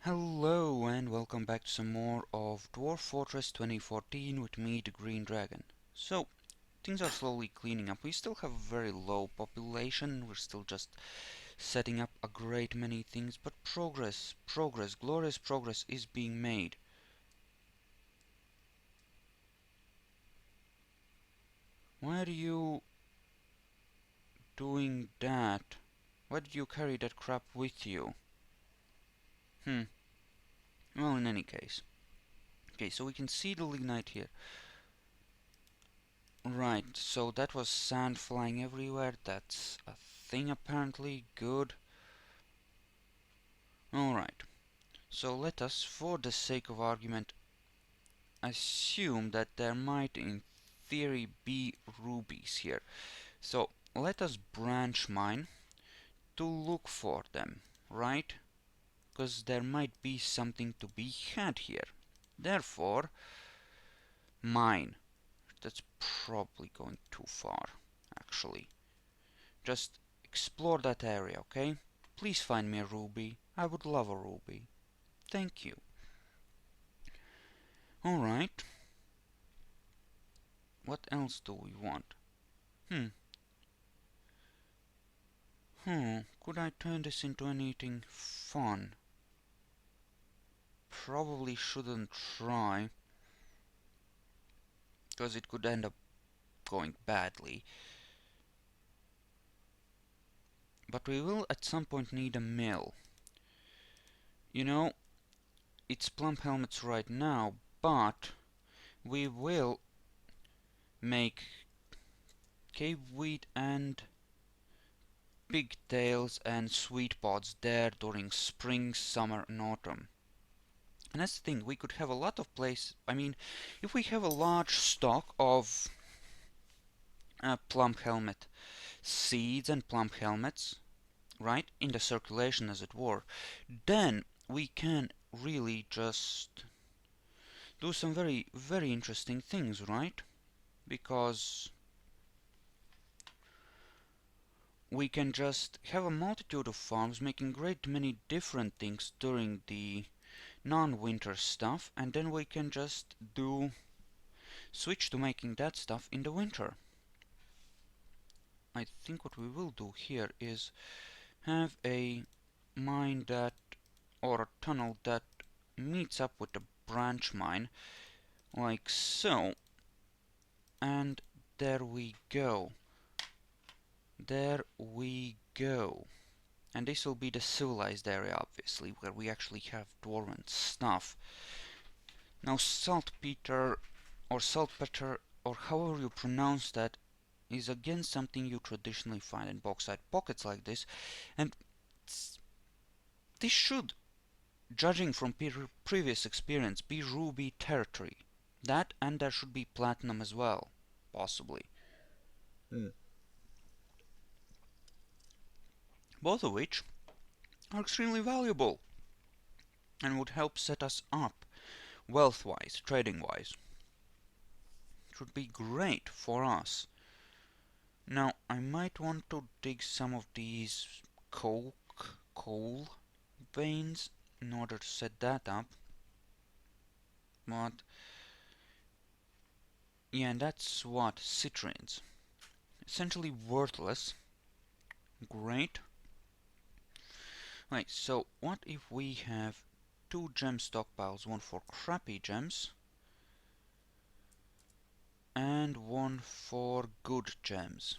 Hello and welcome back to some more of Dwarf Fortress 2014 with me, the Green Dragon. So, things are slowly cleaning up. We still have a very low population, we're still just setting up a great many things, but glorious progress is being made. Why are you doing that? Why did you carry that crap with you? Well, in any case. Okay, so we can see the lignite here. Right, so that was sand flying everywhere. That's a thing apparently. Good. Alright, so let us, for the sake of argument, assume that there might in theory be rubies here. So let us branch mine to look for them, right? Because there might be something to be had here. Therefore, mine. That's probably going too far, actually. Just explore that area, okay? Please find me a ruby. I would love a ruby. Thank you. Alright. What else do we want? Hmm. Could I turn this into anything fun? Probably shouldn't try, because it could end up going badly. But we will at some point need a mill. You know, it's plump helmets right now, but we will make cave wheat and pigtails and sweet pods there during spring, summer and autumn. And that's the thing, we could have a lot of if we have a large stock of plump helmet seeds and plump helmets, right, in the circulation as it were, then we can really just do some very, very interesting things, right? Because we can just have a multitude of farms making great many different things during the non-winter stuff, and then we can just switch to making that stuff in the winter. I think what we will do here is have a mine that, or a tunnel that meets up with the branch mine, like so, and there we go. There we go. And this will be the civilized area, obviously, where we actually have dwarven stuff. Now, saltpeter, or saltpeter, or however you pronounce that, is again something you traditionally find in bauxite pockets like this, and this should, judging from previous experience, be ruby territory. That, and there should be platinum as well, possibly. Both of which are extremely valuable and would help set us up wealth-wise, trading-wise. It would be great for us. Now, I might want to dig some of these coal veins in order to set that up. But yeah, and that's what citrines. Essentially worthless. Great. Right, so what if we have two gem stockpiles, one for crappy gems and one for good gems.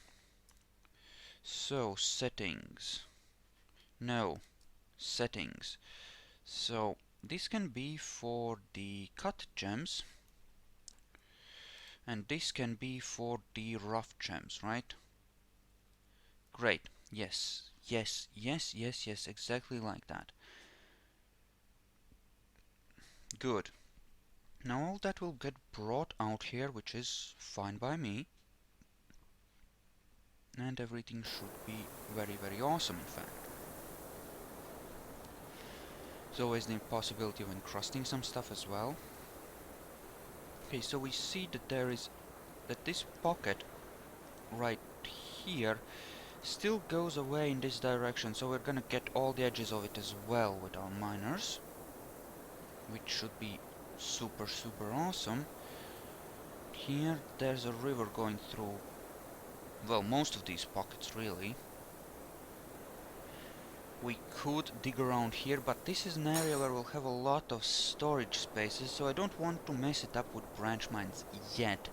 So settings. No, settings. So this can be for the cut gems, and this can be for the rough gems, right? Great. Yes, yes, yes, yes, yes, exactly like that. Good. Now all that will get brought out here, which is fine by me. And everything should be very, very awesome, in fact. There's always the possibility of encrusting some stuff as well. Okay, so we see that this pocket right here still goes away in this direction, so we're gonna get all the edges of it as well with our miners. which should be super awesome. Here there's a river going through, well, most of these pockets really. We could dig around here, but this is an area where we'll have a lot of storage spaces, so I don't want to mess it up with branch mines yet.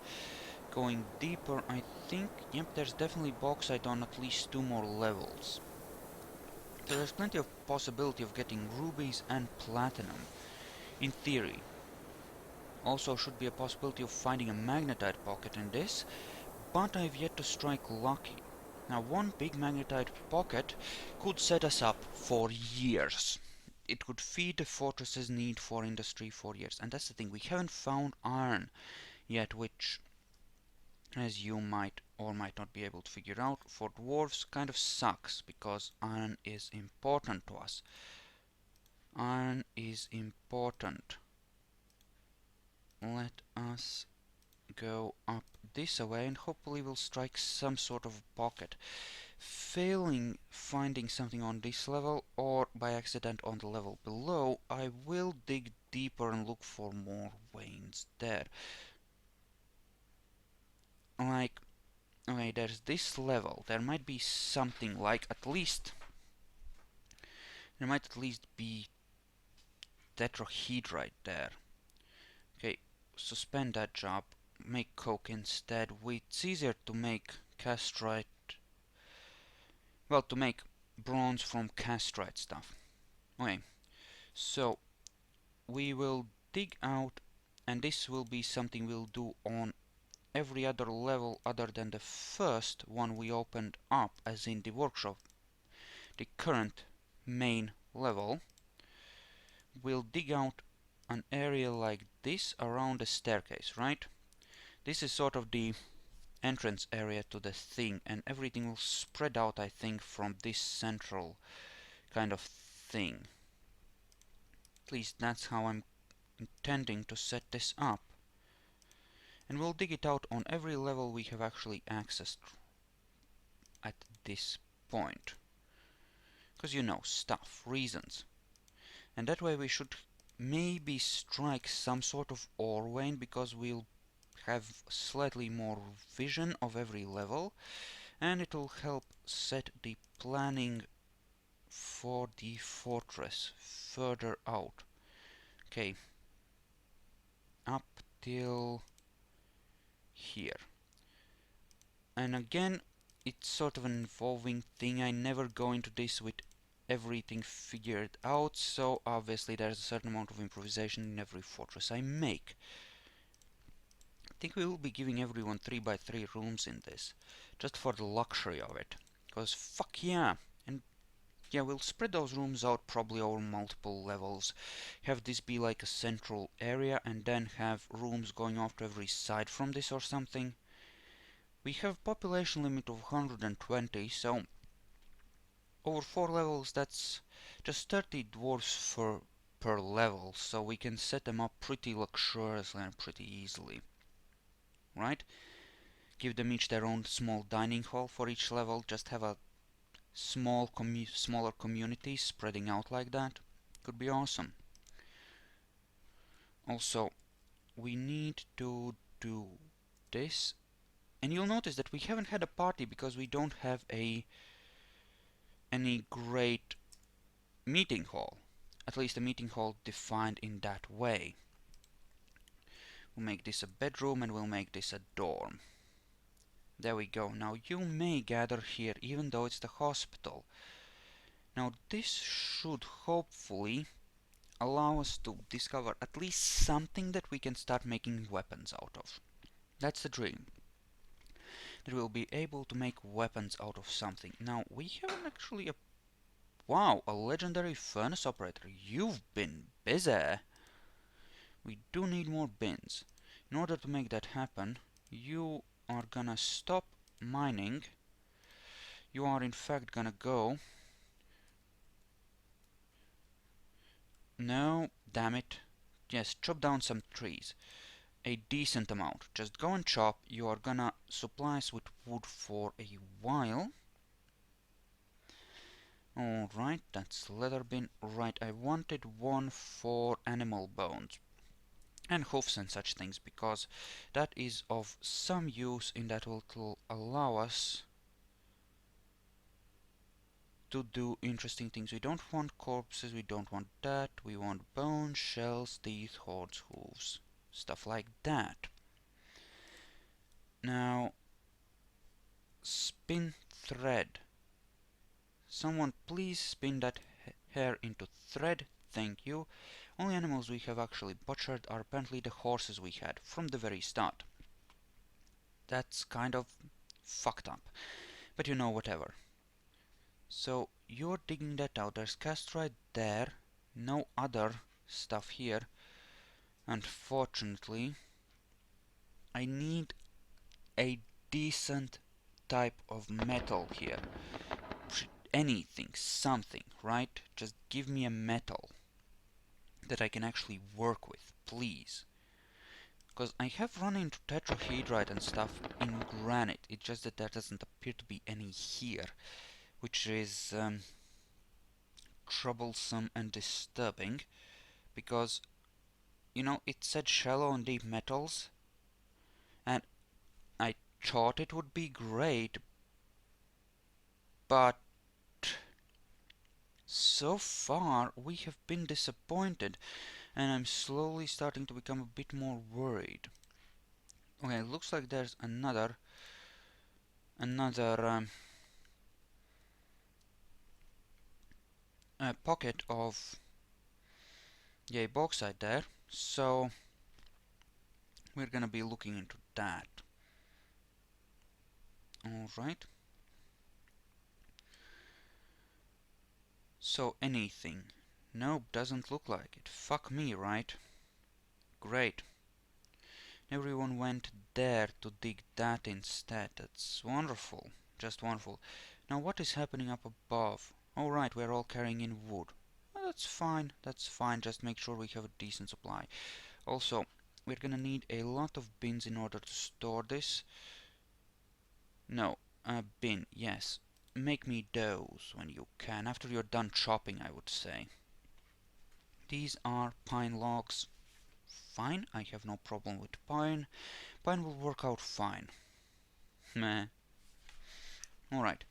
Going deeper, I think, yep, there's definitely bauxite on at least 2 more levels. So there's plenty of possibility of getting rubies and platinum, in theory. Also should be a possibility of finding a magnetite pocket in this, but I've yet to strike lucky. Now, one big magnetite pocket could set us up for years. It could feed the fortress's need for industry for years. And that's the thing, we haven't found iron yet, which, as you might or might not be able to figure out, for dwarves kind of sucks, because iron is important to us. Iron is important. Let us go up this way and hopefully we'll strike some sort of pocket. Failing finding something on this level or by accident on the level below, I will dig deeper and look for more veins there. Like, okay, there's this level. There might be something like there might at least be tetrahedrite there. Okay, suspend that job. Make coke instead. It's easier to make castrite. Well, to make bronze from castrite stuff. Okay, so we will dig out, and this will be something we'll do on every other level other than the first one we opened up, as in the workshop. The current main level. We'll dig out an area like this around the staircase, right? This is sort of the entrance area to the thing, and everything will spread out, I think, from this central kind of thing. At least that's how I'm intending to set this up. And we'll dig it out on every level we have actually accessed at this point. Because you know, stuff, reasons. And that way we should maybe strike some sort of ore vein, because we'll have slightly more vision of every level, and it'll help set the planning for the fortress further out. Okay, up till here. And again, it's sort of an evolving thing. I never go into this with everything figured out, so obviously there's a certain amount of improvisation in every fortress I make. I think we will be giving everyone 3x3 rooms in this, just for the luxury of it. Because fuck yeah! And yeah, we'll spread those rooms out probably over multiple levels. Have this be like a central area, and then have rooms going off to every side from this or something. We have population limit of 120, so over 4 levels that's just 30 dwarves per level, so we can set them up pretty luxuriously and pretty easily. Right? Give them each their own small dining hall for each level, just have a smaller community spreading out like that. Could be awesome. Also, we need to do this, and you'll notice that we haven't had a party because we don't have any great meeting hall, at least a meeting hall defined in that way. We'll make this a bedroom and we'll make this a dorm. There we go. Now you may gather here even though it's the hospital. Now this should hopefully allow us to discover at least something that we can start making weapons out of. That's the dream. That we'll be able to make weapons out of something. Now we haven't actually wow, a legendary furnace operator. You've been busy. We do need more bins. In order to make that happen, you are gonna stop mining. You are in fact gonna go... No, damn it. Yes, chop down some trees. A decent amount. Just go and chop. You are gonna supply us with wood for a while. Alright, that's leather bin. Right, I wanted one for animal bones and hoofs and such things, because that is of some use in that it will allow us to do interesting things. We don't want corpses, we don't want that, we want bones, shells, teeth, horns, hooves, stuff like that. Now, spin thread. Someone please spin that hair into thread, thank you. Only animals we have actually butchered are apparently the horses we had from the very start. That's kind of fucked up, but you know, whatever. So you're digging that out. There's castrite there, no other stuff here. Unfortunately, I need a decent type of metal here. Anything, something, right? Just give me a metal that I can actually work with, please. Because I have run into tetrahedrite and stuff in granite. It's just that there doesn't appear to be any here, which is troublesome and disturbing, because, you know, it said shallow and deep metals, and I thought it would be great, but so far we have been disappointed, and I'm slowly starting to become a bit more worried. Okay, it looks like there's another pocket of bauxite there, so we're gonna be looking into that. Alright. So anything. Nope, doesn't look like it. Fuck me, right? Great. Everyone went there to dig that instead. That's wonderful. Just wonderful. Now what is happening up above? Oh right, we're all carrying in wood. Well, that's fine, that's fine. Just make sure we have a decent supply. Also, we're gonna need a lot of bins in order to store this. No, a bin, yes. Make me those when you can. After you're done chopping, I would say. These are pine logs. Fine, I have no problem with pine. Pine will work out fine. Meh. Alright,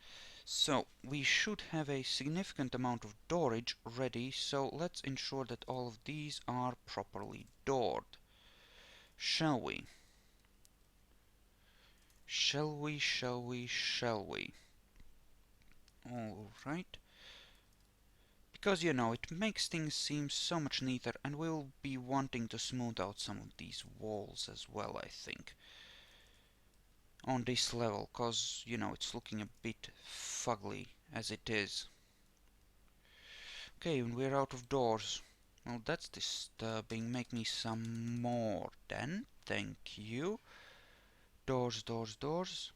so we should have a significant amount of storage ready, so let's ensure that all of these are properly doored. Shall we? Shall we, shall we, shall we? Alright. Because, you know, it makes things seem so much neater, and we'll be wanting to smooth out some of these walls as well, I think. On this level, cause, you know, it's looking a bit fugly as it is. Okay, and we're out of doors. Well, that's disturbing. Make me some more then. Thank you. Doors, doors, doors.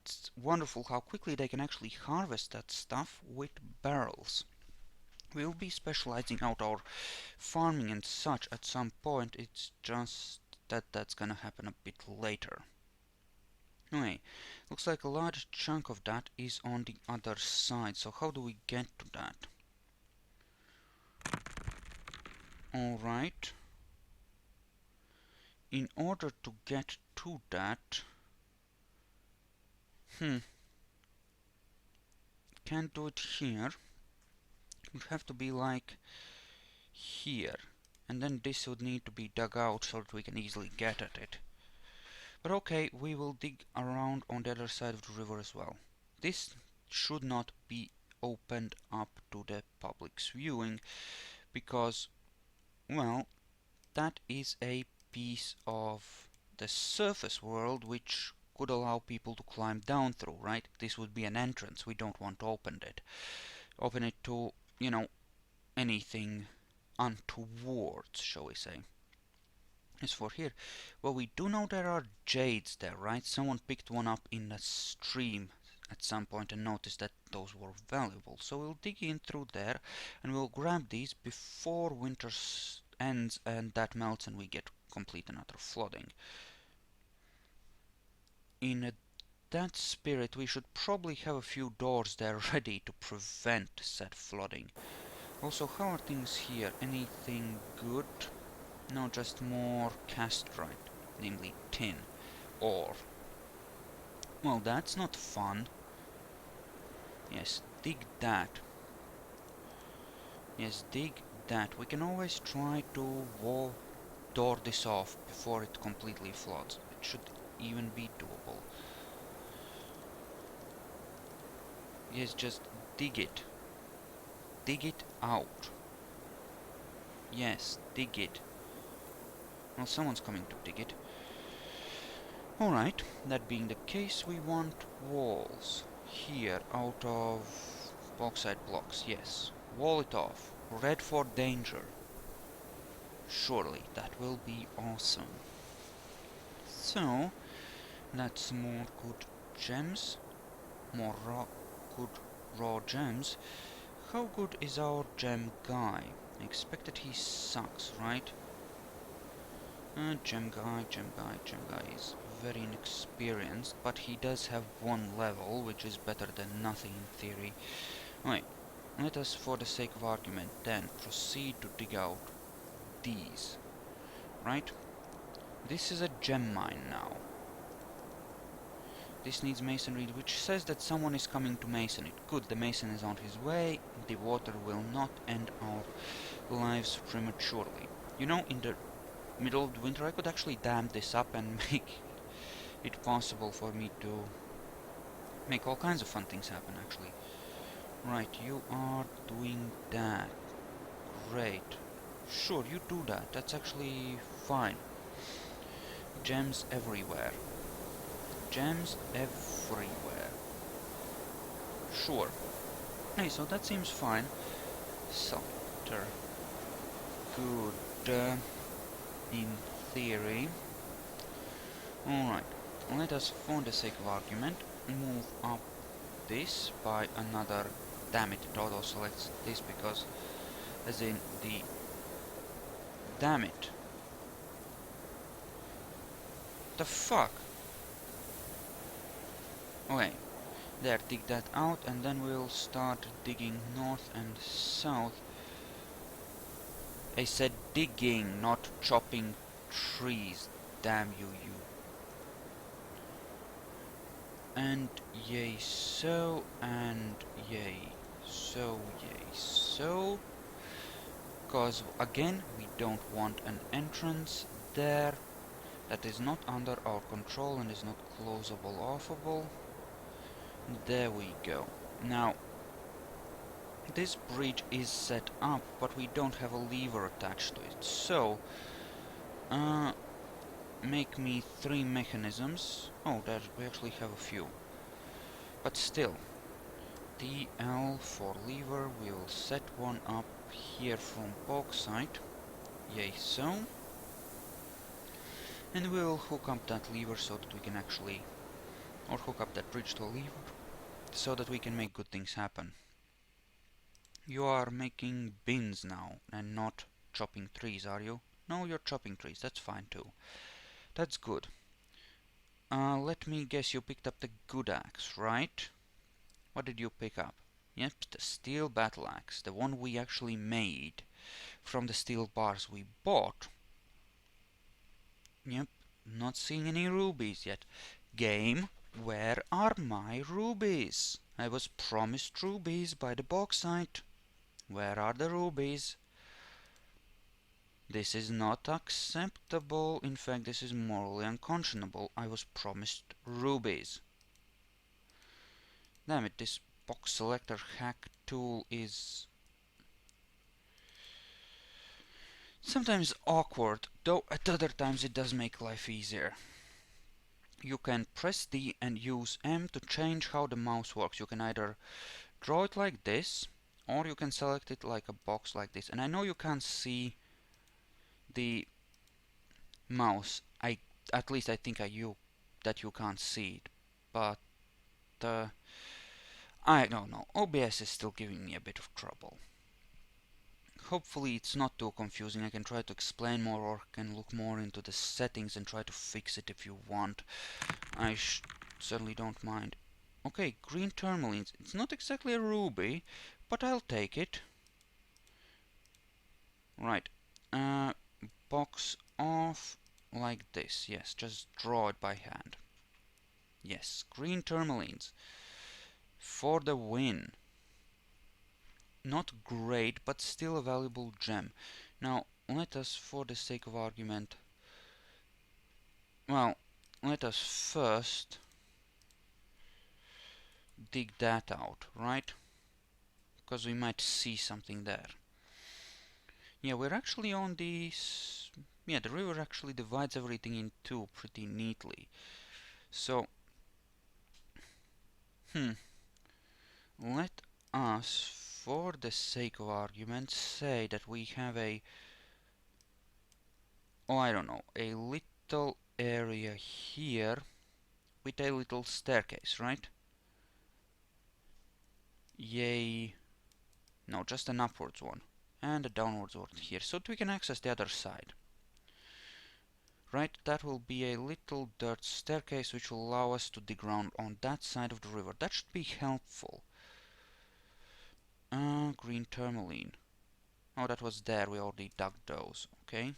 It's wonderful how quickly they can actually harvest that stuff with barrels. We'll be specializing out our farming and such at some point. It's just that that's gonna happen a bit later. Anyway, looks like a large chunk of that is on the other side. So how do we get to that? Alright. In order to get to that... Can't do it here. It would have to be like here. And then this would need to be dug out so that we can easily get at it. But okay, we will dig around on the other side of the river as well. This should not be opened up to the public's viewing, because, well, that is a piece of the surface world which could allow people to climb down through, right? This would be an entrance. We don't want to open it. Open it to, you know, anything untoward, shall we say. As for here, well, we do know there are jades there, right? Someone picked one up in a stream at some point and noticed that those were valuable. So we'll dig in through there and we'll grab these before winter ends and that melts and we get complete and utter flooding. In that spirit, we should probably have a few doors there ready to prevent said flooding. Also, how are things here? Anything good? No, just more castrite, namely tin. Ore. Well, that's not fun. Yes, dig that. Yes, dig that. We can always try to door this off before it completely floods. It should even be doable. Yes, just dig it. Dig it out. Yes, dig it. Well, someone's coming to dig it. Alright, that being the case, we want walls. Here, out of bauxite blocks, yes. Wall it off. Red for danger. Surely, that will be awesome. So, that's more good gems. More good raw gems. How good is our gem guy? I expect that he sucks, right? Gem guy is very inexperienced, but he does have one level, which is better than nothing in theory. Wait, let us, for the sake of argument, then proceed to dig out these, right? This is a gem mine now. This needs masonry, which says that someone is coming to mason it. Good, the mason is on his way. The water will not end our lives prematurely. You know, in the middle of the winter, I could actually dam this up and make it possible for me to make all kinds of fun things happen, actually. Right, you are doing that. Great. Sure, you do that. That's actually fine. Gems everywhere. Gems everywhere. Sure. Hey, so that seems fine. Salter. Good. In theory. Alright. Let us, for the sake of argument, move up this by another... Damn it, it auto-selects this because... As in the... Damn it. The fuck? Okay. There, dig that out, and then we'll start digging north and south. I said digging, not chopping trees. Damn you, you. And yay so, and yay so, yay so. Because, again, we don't want an entrance there that is not under our control and is not closable, offable. There we go. Now, this bridge is set up, but we don't have a lever attached to it. So, make me 3 mechanisms. Oh, there we actually have a few. But still, DL for lever, we'll set one up here from bauxite. Yay so. And we'll hook up that lever so that we can actually... or hook up that bridge to a lever so that we can make good things happen. You are making bins now and not chopping trees, are you? No, you're chopping trees. That's fine too. That's good. Let me guess, you picked up the good axe, right? What did you pick up? Yep, the steel battle axe, the one we actually made from the steel bars we bought. Yep, not seeing any rubies yet. Game, where are my rubies? I was promised rubies by the bauxite. Where are the rubies? This is not acceptable. In fact, this is morally unconscionable. I was promised rubies. Damn it, this box selector hack tool is sometimes awkward, though at other times it does make life easier. You can press D and use M to change how the mouse works. You can either draw it like this, or you can select it like a box like this. And I know you can't see the mouse. At least I think that you can't see it, but I don't know. OBS is still giving me a bit of trouble. Hopefully it's not too confusing. I can try to explain more or can look more into the settings and try to fix it if you want. Certainly don't mind. Okay, green tourmalines. It's not exactly a ruby, but I'll take it. Right. Box off like this. Yes, just draw it by hand. Yes, green tourmalines. For the win. Not great, but still a valuable gem. Now, let us, for the sake of argument, well, let us first dig that out, right? Because we might see something there. Yeah, we're actually on this. Yeah, the river actually divides everything in two pretty neatly. So, let us, for the sake of argument, say that we have a, oh, I don't know, a little area here with a little staircase, right? Yay. No, just an upwards one. And a downwards one here, so that we can access the other side. Right, that will be a little dirt staircase which will allow us to dig around on that side of the river. That should be helpful. Green tourmaline. Oh, that was there, we already dug those, okay.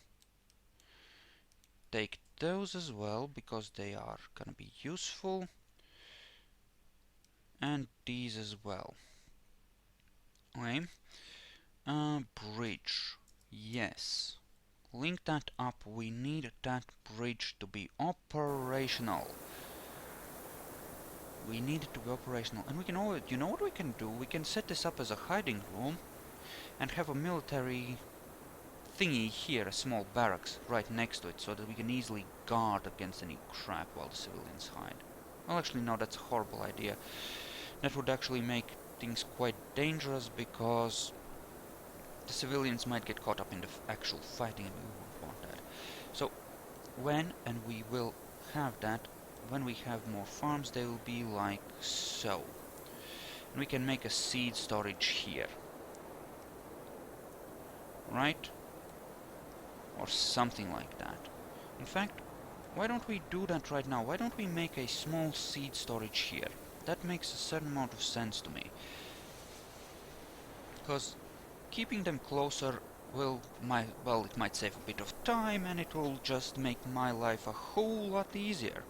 Take those as well, because they are gonna be useful. And these as well. Okay. Bridge. Yes. Link that up. We need that bridge to be operational. We need it to be operational. And we can always, you know what we can do? We can set this up as a hiding room and have a military thingy here, a small barracks right next to it, so that we can easily guard against any crap while the civilians hide. Well, actually, no, that's a horrible idea. That would actually make things quite dangerous, because the civilians might get caught up in the actual fighting, and we won't want that. So, when, and we will have that, when we have more farms, they will be like so. And we can make a seed storage here. Right? Or something like that. In fact, why don't we do that right now? Why don't we make a small seed storage here? That makes a certain amount of sense to me. Because keeping them closer will, well, it might save a bit of time, and it will just make my life a whole lot easier.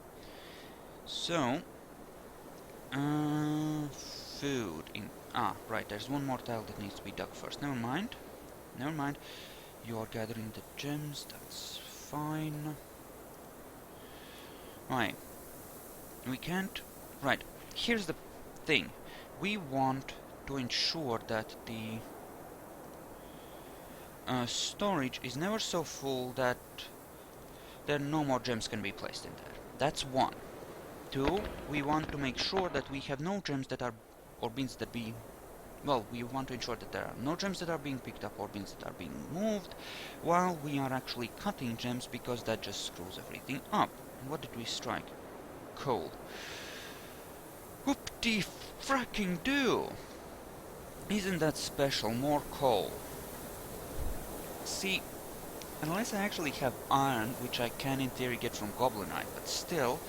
So, food in, right, there's one more tile that needs to be dug first. Never mind. Never mind. You are gathering the gems, that's fine. Right. We can't... Right. Here's the thing. We want to ensure that the storage is never so full that there no more gems can be placed in there. That's one. Two, we want to make sure that we have no gems that are... or beans that be... Well, we want to ensure that there are no gems that are being picked up or beans that are being moved while we are actually cutting gems, because that just screws everything up. And what did we strike? Coal. Whoop-de-fracking do! Isn't that special? More coal. See, unless I actually have iron, which I can in theory get from goblinite, but still,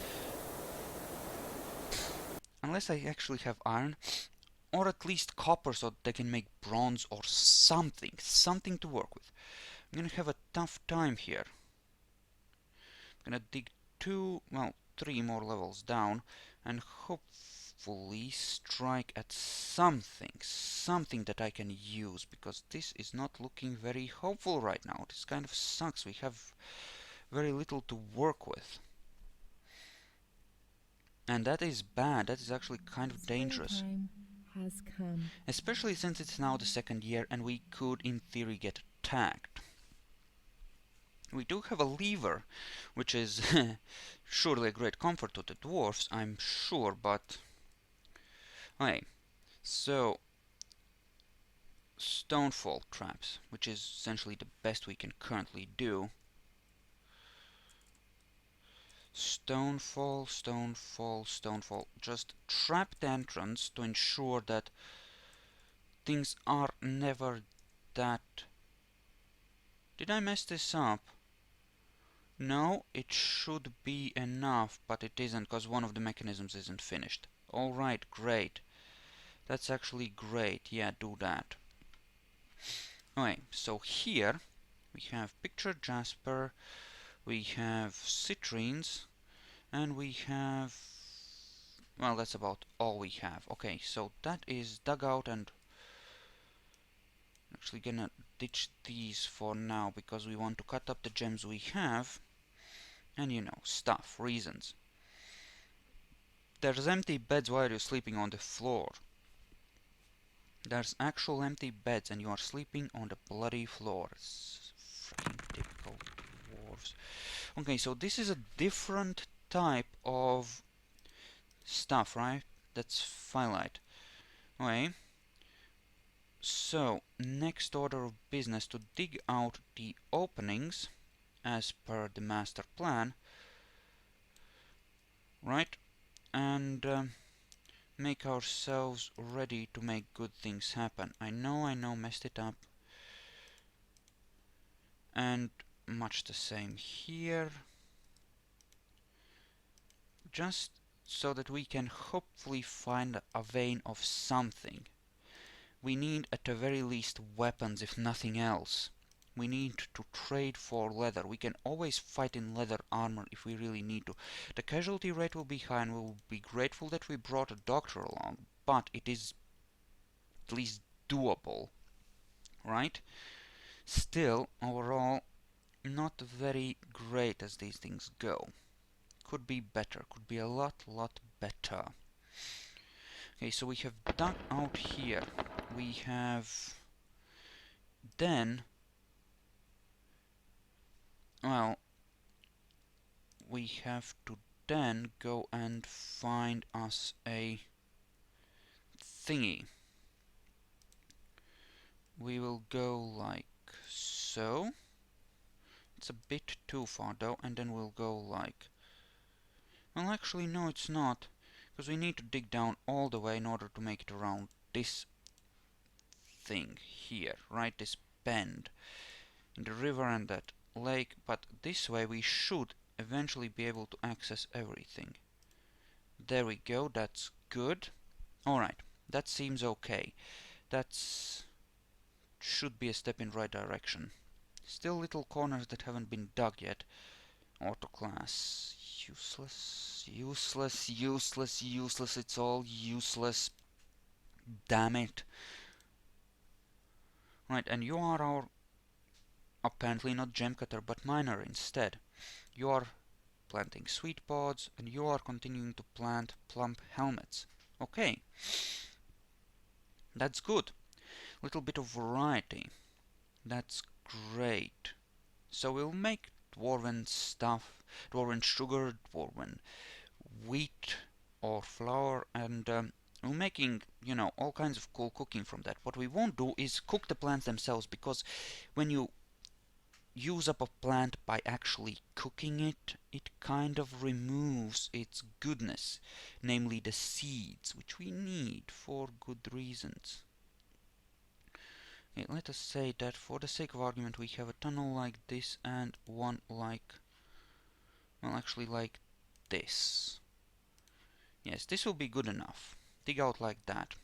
unless I actually have iron, or at least copper, so they can make bronze or something to work with, I'm gonna have a tough time here. I'm gonna dig 3 more levels down, and hopefully strike at something that I can use, because this is not looking very hopeful right now. This kind of sucks. We have very little to work with. And that is bad. That is actually kind of dangerous. Springtime has come. Especially since it's now the second year and we could in theory get attacked. We do have a lever, which is surely a great comfort to the dwarfs, I'm sure, but... Okay, so... Stonefall traps, which is essentially the best we can currently do. Stonefall, stonefall, stonefall. Just trap the entrance to ensure that things are never that... Did I mess this up? No, it should be enough, but it isn't, because one of the mechanisms isn't finished. Alright, great. That's actually great. Yeah, do that. Okay, so here we have picture jasper, we have citrines, and we have... well, that's about all we have. Okay, so that is dug out, and actually gonna ditch these for now because we want to cut up the gems we have, and you know, stuff, reasons. There's empty beds while you're sleeping on the floor. There's actual empty beds and you are sleeping on the bloody floor. It's freaking typical dwarves. Okay, so this is a different type of stuff, right? That's phyllite. Okay, so next order of business to dig out the openings as per the master plan, right? And make ourselves ready to make good things happen. I know, messed it up. And much the same here. Just so that we can hopefully find a vein of something. We need at the very least weapons, if nothing else. We need to trade for leather. We can always fight in leather armor if we really need to. The casualty rate will be high and we'll be grateful that we brought a doctor along, but it is at least doable, right? Still, overall, not very great as these things go. Could be better, could be a lot better. Okay, so we have dug out here. We have then, well, we have to then go and find us a thingy. We will go like so. It's a bit too far though, and then we'll go like... well, actually, no, it's not, because we need to dig down all the way in order to make it around this thing here, right? This bend in the river and that lake, but this way we should eventually be able to access everything. There we go, that's good. Alright, that seems okay. That's should be a step in right direction. Still little corners that haven't been dug yet. Auto class. Useless, useless, useless, useless. It's all useless. Damn it. Right, and you are our apparently not gem cutter but miner instead. You are planting sweet pods and you are continuing to plant plump helmets. Okay, that's good. Little bit of variety. That's great. So we'll make dwarven stuff, dwarven sugar, dwarven wheat or flour, and we're making, you know, all kinds of cool cooking from that. What we won't do is cook the plants themselves, because when you use up a plant by actually cooking it, it kind of removes its goodness, namely the seeds, which we need for good reasons. Okay, let us say that for the sake of argument we have a tunnel like this and one like, well, actually like this. Yes, this will be good enough. Dig out like that.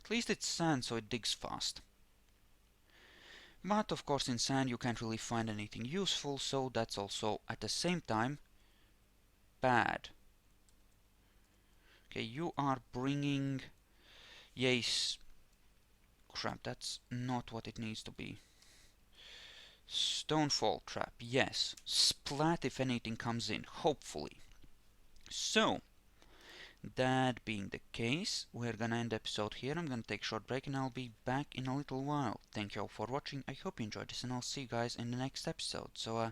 At least it's sand, so it digs fast. But of course in sand you can't really find anything useful, so that's also at the same time bad. Okay, you are bringing... yes, crap, that's not what it needs to be. Stonefall trap, yes. Splat if anything comes in, hopefully. So, that being the case, we're gonna end the episode here. I'm gonna take a short break and I'll be back in a little while. Thank you all for watching. I hope you enjoyed this and I'll see you guys in the next episode. So,